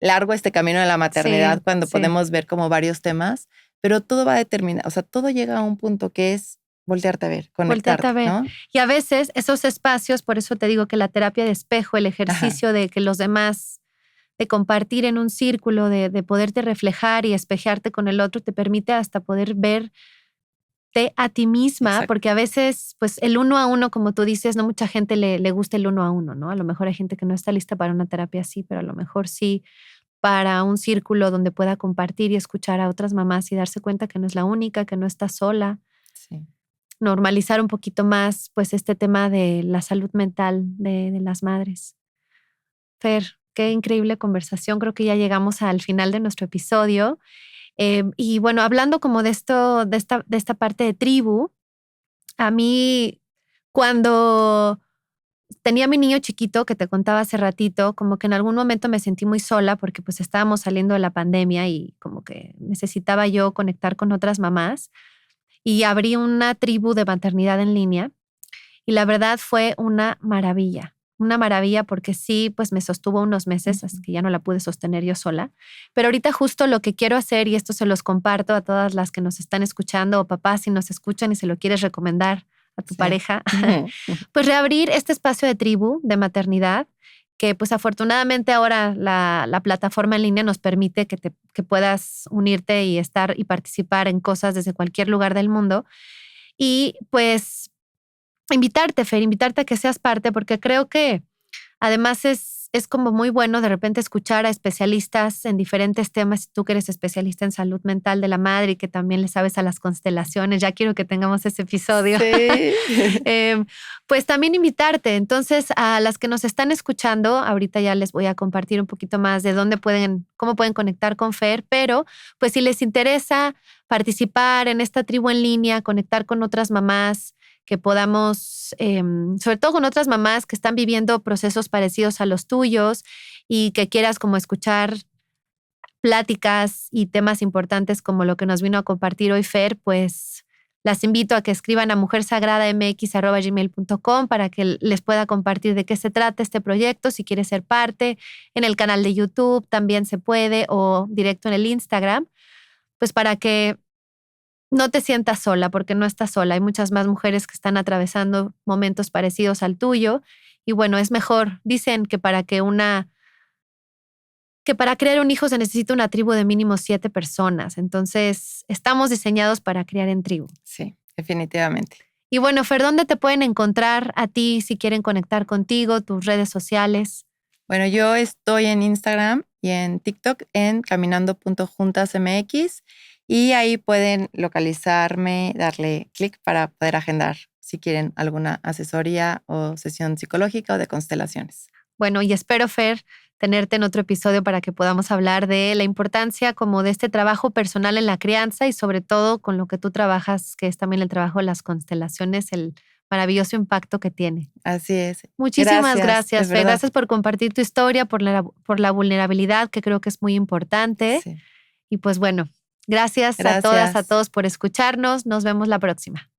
largo este camino de la maternidad cuando podemos ver como varios temas, pero todo va a determinar, o sea, todo llega a un punto que es voltearte a ver, conectarte, a ver. ¿No? Y a veces esos espacios, por eso te digo que la terapia de espejo, el ejercicio de que los demás, de compartir en un círculo, de poderte reflejar y espejearte con el otro, te permite hasta poder verte a ti misma, porque a veces, pues el 1 a 1, como tú dices, no mucha gente le gusta el 1 a 1, ¿no? A lo mejor hay gente que no está lista para una terapia así, pero a lo mejor sí para un círculo donde pueda compartir y escuchar a otras mamás y darse cuenta que no es la única, que no está sola. Sí. Normalizar un poquito más pues este tema de la salud mental de las madres. Fer, qué increíble conversación. Creo que ya llegamos al final de nuestro episodio. Y bueno, hablando como de esto, de esta parte de tribu, a mí cuando tenía a mi niño chiquito que te contaba hace ratito, como que en algún momento me sentí muy sola porque pues estábamos saliendo de la pandemia y como que necesitaba yo conectar con otras mamás. Y abrí una tribu de maternidad en línea y la verdad fue una maravilla porque sí, pues me sostuvo unos meses, así que ya no la pude sostener yo sola. Pero ahorita justo lo que quiero hacer, y esto se los comparto a todas las que nos están escuchando o papás si nos escuchan y se lo quieres recomendar a tu pareja, pues reabrir este espacio de tribu de maternidad que pues afortunadamente ahora la plataforma en línea nos permite que puedas unirte y estar y participar en cosas desde cualquier lugar del mundo. Y pues invitarte, Fer, invitarte a que seas parte, porque creo que además es como muy bueno de repente escuchar a especialistas en diferentes temas. Tú que eres especialista en salud mental de la madre y que también le sabes a las constelaciones, ya quiero que tengamos ese episodio. Sí. Pues también invitarte. Entonces, a las que nos están escuchando, ahorita ya les voy a compartir un poquito más de cómo pueden conectar con Fer, pero pues si les interesa participar en esta tribu en línea, conectar con otras mamás, que podamos, sobre todo con otras mamás que están viviendo procesos parecidos a los tuyos y que quieras como escuchar pláticas y temas importantes como lo que nos vino a compartir hoy Fer, pues las invito a que escriban a mujersagradamx@gmail.com para que les pueda compartir de qué se trata este proyecto, si quieres ser parte, en el canal de YouTube también se puede o directo en el Instagram, pues para que no te sientas sola, porque no estás sola. Hay muchas más mujeres que están atravesando momentos parecidos al tuyo. Y bueno, es mejor. Dicen que para crear un hijo se necesita una tribu de mínimo 7 personas. Entonces, estamos diseñados para criar en tribu. Sí, definitivamente. Y bueno, Fer, ¿dónde te pueden encontrar a ti si quieren conectar contigo, tus redes sociales? Bueno, yo estoy en Instagram y en TikTok en caminando.juntasmx. Y ahí pueden localizarme, darle clic para poder agendar si quieren alguna asesoría o sesión psicológica o de constelaciones. Bueno, y espero, Fer, tenerte en otro episodio para que podamos hablar de la importancia como de este trabajo personal en la crianza y sobre todo con lo que tú trabajas, que es también el trabajo de las constelaciones, el maravilloso impacto que tiene. Así es. Muchísimas gracias, Fer. Gracias por compartir tu historia, por la vulnerabilidad, que creo que es muy importante. Sí. Y pues bueno, gracias a todas, a todos por escucharnos. Nos vemos la próxima.